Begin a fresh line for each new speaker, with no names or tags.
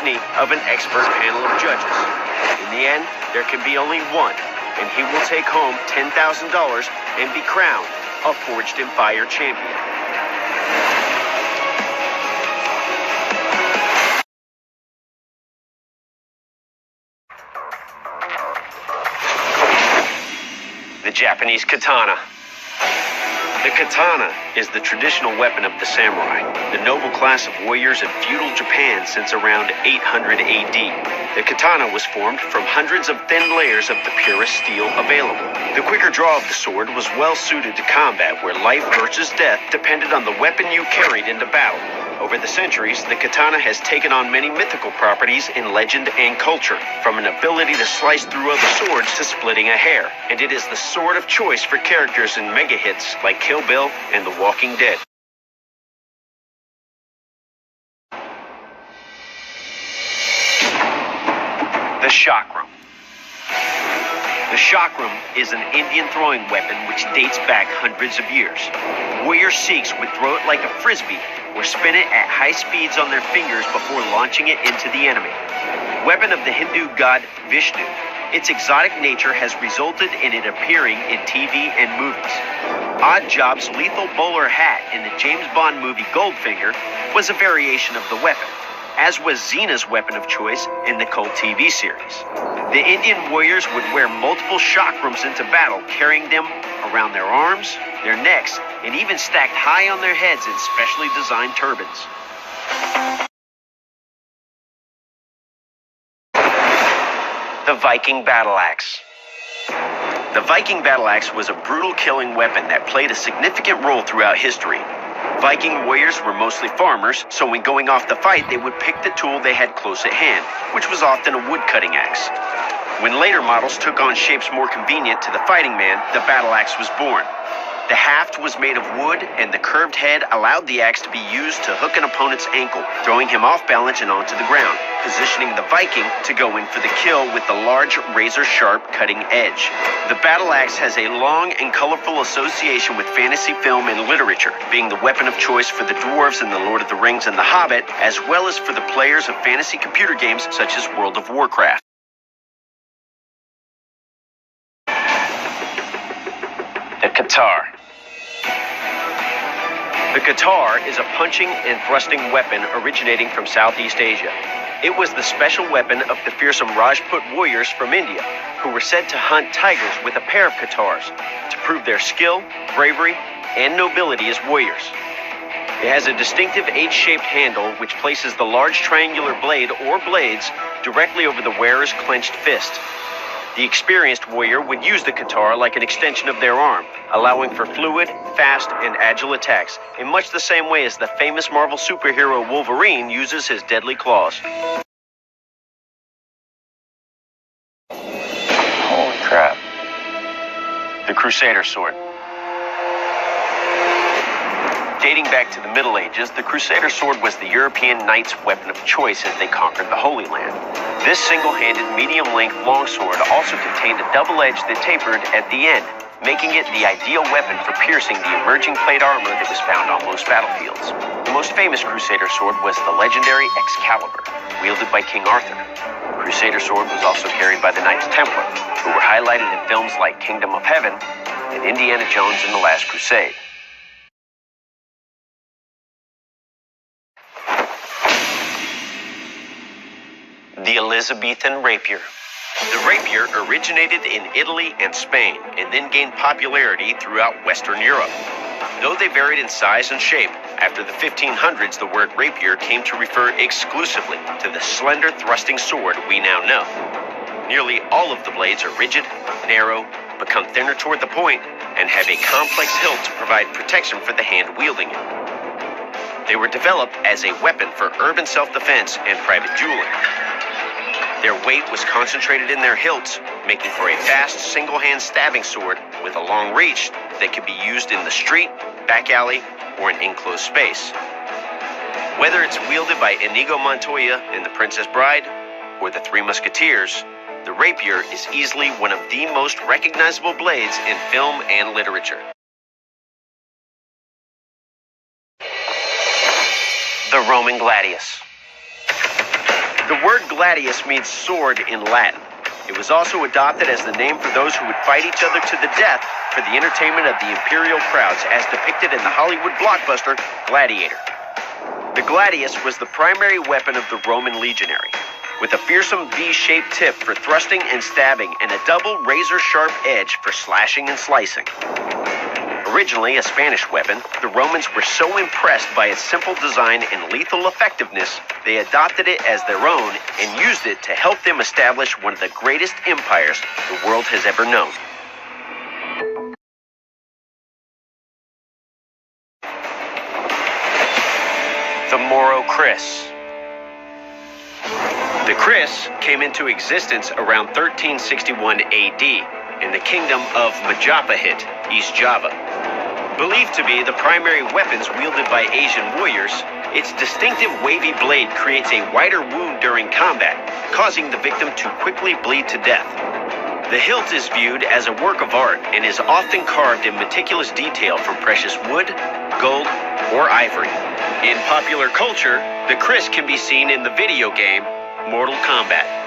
scrutiny of an expert panel of judges. In the end, there can be only one, and he will take home $10,000 and be crowned a Forged in Fire champion. The Japanese katana. The katana is the traditional weapon of the samurai, the noble class of warriors in feudal Japan since around 800 AD. The katana was formed from hundreds of thin layers of the purest steel available. The quicker draw of the sword was well suited to combat where life versus death depended on the weapon you carried into battle. Over the centuries, the katana has taken on many mythical properties in legend and culture, from an ability to slice through other swords to splitting a hair, and it is the sword of choice for characters in mega hits like Kill Bill and The Walking Dead. The chakram. The chakram is an Indian throwing weapon which dates back hundreds of years. Warrior Sikhs would throw it like a frisbee or spin it at high speeds on their fingers before launching it into the enemy. Weapon of the Hindu god Vishnu, its exotic nature has resulted in it appearing in TV and movies. Odd Job's lethal bowler hat in the James Bond movie Goldfinger was a variation of the weapon, as was Xena's weapon of choice in the cult TV series. The Indian warriors would wear multiple chakrams into battle, carrying them around their arms, their necks, and even stacked high on their heads in specially designed turbans. The Viking battle axe. The Viking battle axe was a brutal killing weapon that played a significant role throughout history. Viking warriors were mostly farmers, so when going off the fight, they would pick the tool they had close at hand, which was often a wood-cutting axe. When later models took on shapes more convenient to the fighting man, the battle axe was born. The haft was made of wood, and the curved head allowed the axe to be used to hook an opponent's ankle, throwing him off balance and onto the ground, positioning the Viking to go in for the kill with the large, razor-sharp cutting edge. The battle axe has a long and colorful association with fantasy film and literature, being the weapon of choice for the dwarves in The Lord of the Rings and The Hobbit, as well as for the players of fantasy computer games such as World of Warcraft. The Katar. The Katar is a punching and thrusting weapon originating from Southeast Asia. It was the special weapon of the fearsome Rajput warriors from India, who were said to hunt tigers with a pair of Katars to prove their skill, bravery, and nobility as warriors. It has a distinctive H-shaped handle which places the large triangular blade or blades directly over the wearer's clenched fist. The experienced warrior would use the Katar like an extension of their arm, allowing for fluid, fast, and agile attacks, in much the same way as the famous Marvel superhero Wolverine uses his deadly claws. Holy crap. The Crusader sword. Dating back to the Middle Ages, the Crusader sword was the European knight's weapon of choice as they conquered the Holy Land. This single-handed, medium-length longsword also contained a double edge that tapered at the end, making it the ideal weapon for piercing the emerging plate armor that was found on most battlefields. The most famous Crusader sword was the legendary Excalibur, wielded by King Arthur. The Crusader sword was also carried by the Knights Templar, who were highlighted in films like Kingdom of Heaven and Indiana Jones and the Last Crusade. The Elizabethan rapier. The rapier originated in Italy and Spain and then gained popularity throughout Western Europe. Though they varied in size and shape, after the 1500s the word rapier came to refer exclusively to the slender thrusting sword we now know. Nearly all of the blades are rigid, narrow, become thinner toward the point, and have a complex hilt to provide protection for the hand wielding it. They were developed as a weapon for urban self-defense and private dueling. Their weight was concentrated in their hilts, making for a fast, single-hand stabbing sword with a long reach that could be used in the street, back alley, or an enclosed space. Whether it's wielded by Inigo Montoya in The Princess Bride or the Three Musketeers, the rapier is easily one of the most recognizable blades in film and literature. The Roman gladius. The word gladius means sword in Latin. It was also adopted as the name for those who would fight each other to the death for the entertainment of the imperial crowds, as depicted in the Hollywood blockbuster Gladiator. The gladius was the primary weapon of the Roman legionary, with a fearsome V-shaped tip for thrusting and stabbing and a double razor-sharp edge for slashing and slicing. Originally a Spanish weapon, the Romans were so impressed by its simple design and lethal effectiveness, they adopted it as their own and used it to help them establish one of the greatest empires the world has ever known. The Moro Kris. The Kris came into existence around 1361 AD in the kingdom of Majapahit, East Java. Believed to be the primary weapons wielded by Asian warriors, its distinctive wavy blade creates a wider wound during combat, causing the victim to quickly bleed to death. The hilt is viewed as a work of art and is often carved in meticulous detail from precious wood, gold, or ivory. In popular culture, the Kris can be seen in the video game Mortal Kombat.